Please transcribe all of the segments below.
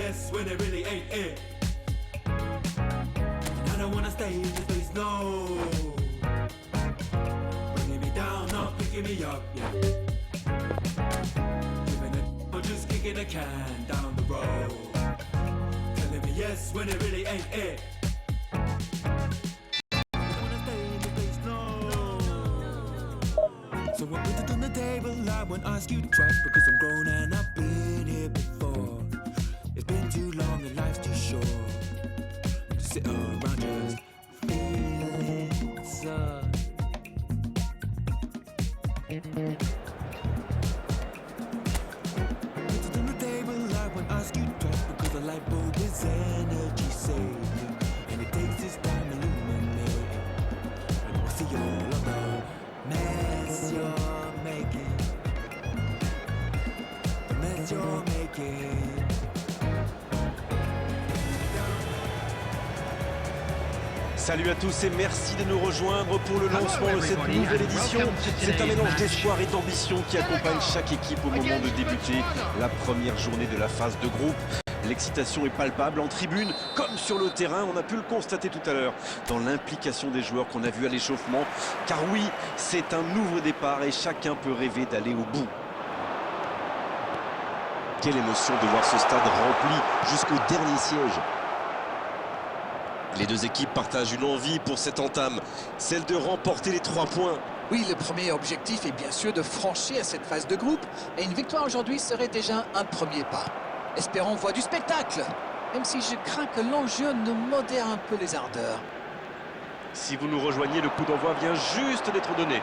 yes when it really ain't it. And I don't wanna stay in this place, no. Bringing me down, not picking me up, yeah. Giving it or just kicking a can down the road. Telling me yes when it really ain't it. So I put it on the table, I won't ask you twice because I'm grown and I've been here before. It's been too long and life's too short to sit around just feeling sad. Put it on the table, I won't ask you twice because the light bulb is energy saving and it takes its time illuminating. And we'll see all of the mess you're making. The mess you're making. Salut à tous et merci de nous rejoindre pour le lancement de cette nouvelle édition. C'est un mélange d'espoir et d'ambition qui accompagne chaque équipe au moment de débuter la première journée de la phase de groupe. L'excitation est palpable en tribune comme sur le terrain. On a pu le constater tout à l'heure dans l'implication des joueurs qu'on a vu à l'échauffement. Car oui, c'est un nouveau départ et chacun peut rêver d'aller au bout. Quelle émotion de voir ce stade rempli jusqu'au dernier siège. Les deux équipes partagent une envie pour cette entame, celle de remporter les 3 points. Oui, le premier objectif est bien sûr de franchir cette phase de groupe. Et une victoire aujourd'hui serait déjà un premier pas. Espérons voir du spectacle, même si je crains que l'enjeu nous modère un peu les ardeurs. Si vous nous rejoignez, le coup d'envoi vient juste d'être donné.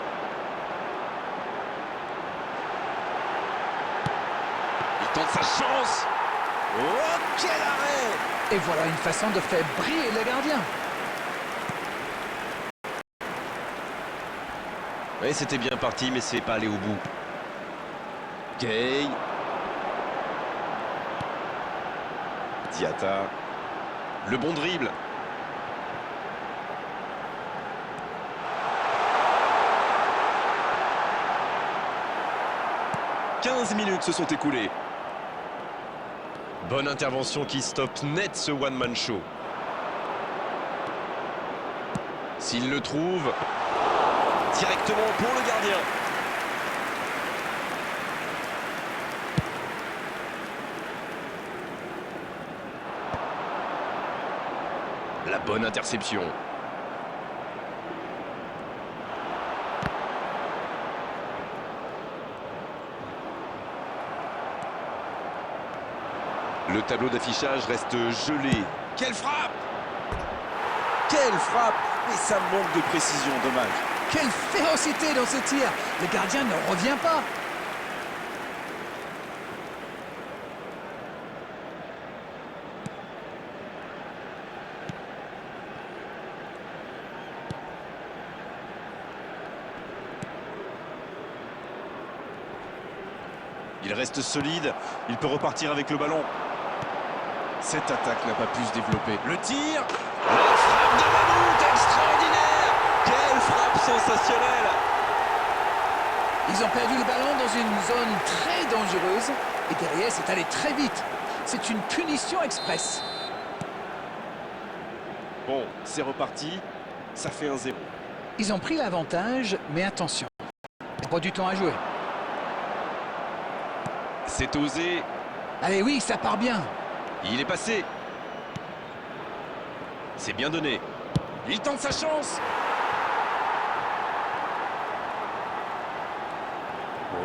Il tente sa chance. Oh, quel arrêt! Et voilà une façon de faire briller le gardien. Oui, c'était bien parti, mais c'est pas allé au bout. Gay. Diatta. Le bon dribble. « 15 minutes se sont écoulées. Bonne intervention qui stoppe net ce one-man show. S'il le trouve, directement pour le gardien. La bonne interception. Le tableau d'affichage reste gelé. Quelle frappe! Quelle frappe! Mais ça manque de précision, dommage. Quelle férocité dans ce tir! Le gardien ne revient pas. Il reste solide, il peut repartir avec le ballon. Cette attaque n'a pas pu se développer. Le tir! La frappe de Mammouth, extraordinaire! Quelle frappe sensationnelle! Ils ont perdu le ballon dans une zone très dangereuse. Et derrière, c'est allé très vite. C'est une punition express. Bon, c'est reparti. Ça fait 1-0. Ils ont pris l'avantage, mais attention. Il n'y a pas du temps à jouer. C'est osé. Allez, oui, ça part bien. Il est passé. C'est bien donné. Il tente sa chance.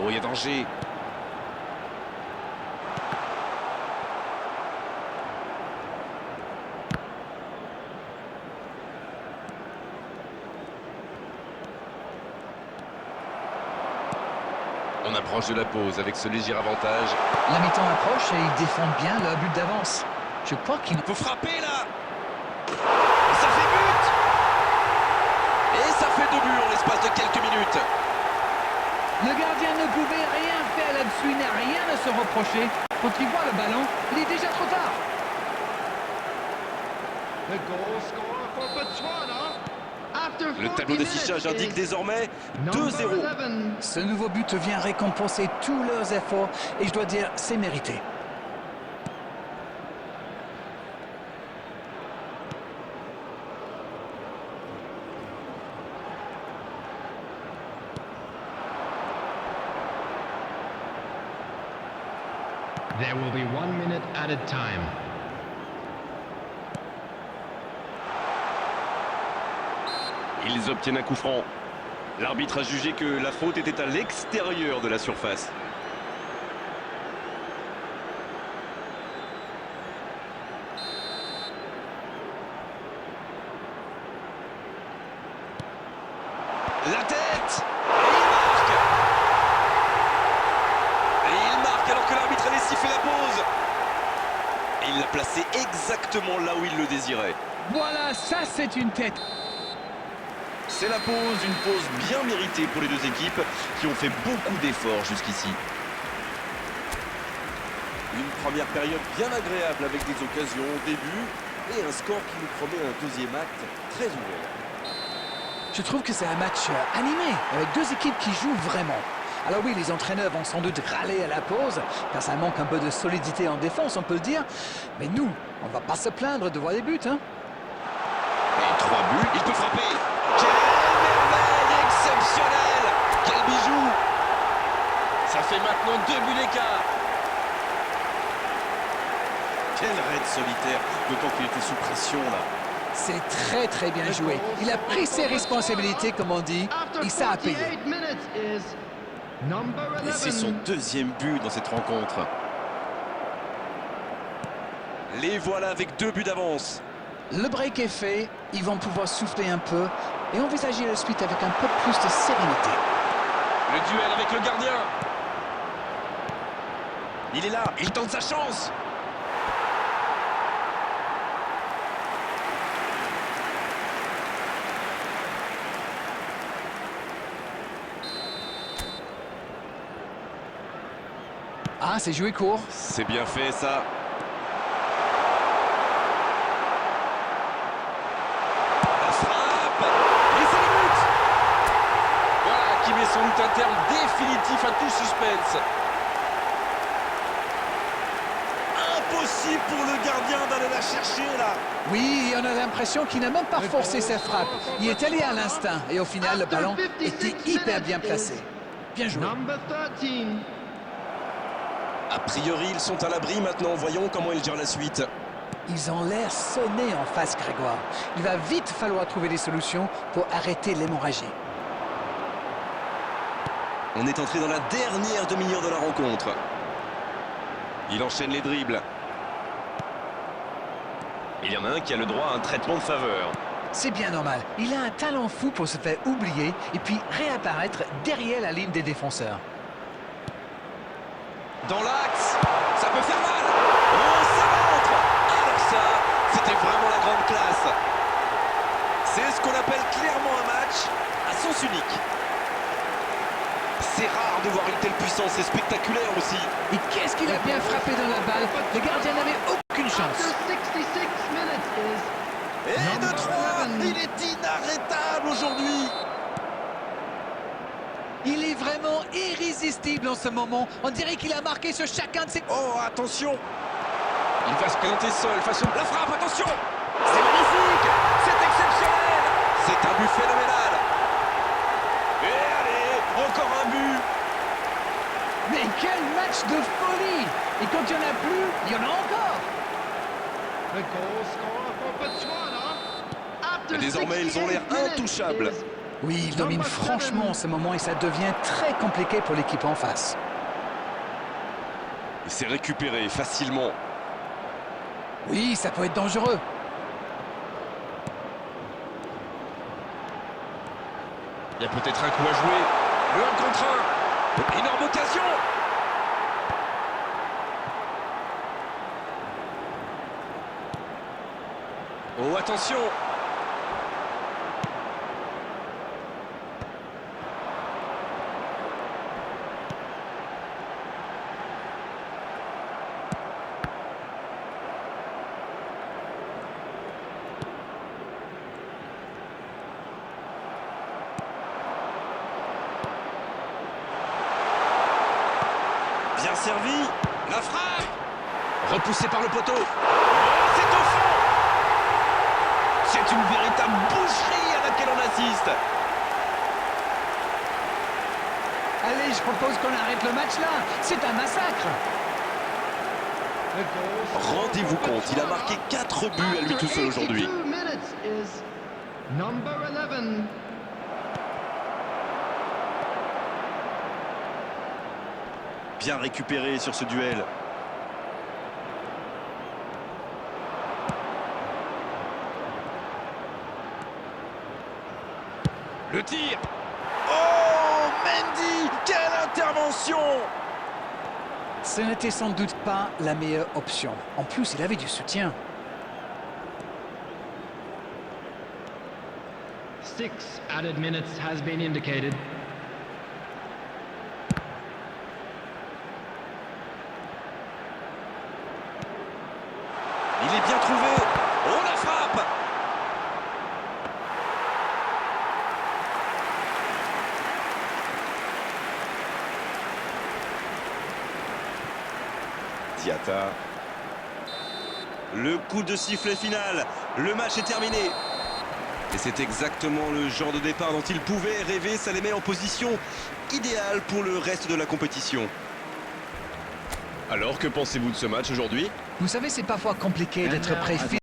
Oh, il y a danger. On approche de la pause avec ce léger avantage. La mi-temps approche et ils défendent bien leur but d'avance. Je crois qu'il faut frapper là. Et ça fait but. Et ça fait 2 buts en l'espace de quelques minutes. Le gardien ne pouvait rien faire là-dessus, il n'a rien à se reprocher. Quand il voit le ballon, il est déjà trop tard. Le tableau d'affichage indique désormais 2-0. Ce nouveau but vient récompenser tous leurs efforts et je dois dire, c'est mérité. There will be 1 minute added time. Ils obtiennent un coup franc. L'arbitre a jugé que la faute était à l'extérieur de la surface. La tête! Et il marque alors que l'arbitre allait siffler la pause. Et il l'a placé exactement là où il le désirait. Voilà, ça c'est une tête. C'est la pause, une pause bien méritée pour les deux équipes qui ont fait beaucoup d'efforts jusqu'ici. Une première période bien agréable avec des occasions au début et un score qui nous promet un deuxième acte très ouvert. Je trouve que c'est un match animé, avec deux équipes qui jouent vraiment. Alors oui, les entraîneurs vont sans doute râler à la pause, car ça manque un peu de solidité en défense, on peut le dire. Mais nous, on va pas se plaindre de voir des buts, hein. Et 3 buts, il peut frapper. Quelle merveille exceptionnelle! Quel bijou! Ça fait maintenant 2 buts d'écart. Quel raid solitaire, d'autant qu'il était sous pression là. C'est très très bien joué. Il a pris ses responsabilités, comme on dit, et ça a payé. Et c'est son deuxième but dans cette rencontre. Les voilà avec 2 buts d'avance. Le break est fait, ils vont pouvoir souffler un peu et envisager la suite avec un peu plus de sérénité. Le duel avec le gardien. Il est là, il tente sa chance. Ah, c'est joué court. C'est bien fait ça. La frappe. Et c'est le but. Voilà qui met sans doute un terme définitif à tout suspense. Impossible pour le gardien d'aller la chercher là. Oui, on a l'impression qu'il n'a même pas forcé sa frappe. Il est allé à l'instinct et au final, le ballon était hyper bien placé. Bien joué. Number 13. A priori, ils sont à l'abri maintenant. Voyons comment ils gèrent la suite. Ils ont l'air sonnés en face, Grégoire. Il va vite falloir trouver des solutions pour arrêter l'hémorragie. On est entré dans la dernière demi-heure de la rencontre. Il enchaîne les dribbles. Il y en a un qui a le droit à un traitement de faveur. C'est bien normal. Il a un talent fou pour se faire oublier et puis réapparaître derrière la ligne des défenseurs. Dans l'axe, ça peut faire mal. Oh, ça rentre. Alors ça, c'était vraiment la grande classe. C'est ce qu'on appelle clairement un match à sens unique. C'est rare de voir une telle puissance, c'est spectaculaire aussi. Et qu'est-ce qu'il a bien frappé dans la balle. Le gardien n'avait aucune chance. After 66 minutes is Et de 3, il est inarrêtable aujourd'hui. Il est vraiment irrésistible en ce moment. On dirait qu'il a marqué sur chacun de ses... Oh, attention. Il va se présenter seul face au... La frappe, attention. C'est magnifique. C'est exceptionnel. C'est un but phénoménal. Et allez, encore un but. Mais quel match de folie! Et quand il n'y en a plus, il y en a encore! the goal scorer for Botswana. After Désormais, ils ont l'air 68 minutes intouchables. is Oui, il domine franchement en ce moment et ça devient très compliqué pour l'équipe en face. Il s'est récupéré facilement. Oui, ça peut être dangereux. Il y a peut-être un coup à jouer. Le 1 contre 1. Énorme occasion. Oh, attention. Bien servi. La frappe. Repoussé par le poteau. Oh, c'est au fond. C'est une véritable boucherie à laquelle on assiste. Allez, je propose qu'on arrête le match là. C'est un massacre. The goal scorer Rendez-vous for compte, il a marqué Botswana 4 buts à lui tout seul after aujourd'hui. 82 minutes is number 11. Bien récupéré sur ce duel. Le tir. Oh, Mendy, quelle intervention! Ce n'était sans doute pas la meilleure option. En plus, il avait du soutien. 6 added minutes has been indicated. Il est bien trouvé. Oh, la frappe! Diatta. Le coup de sifflet final. Le match est terminé. Et c'est exactement le genre de départ dont il pouvait rêver. Ça les met en position idéale pour le reste de la compétition. Alors, que pensez-vous de ce match aujourd'hui? Vous savez, c'est parfois compliqué d'être prêt physiquement.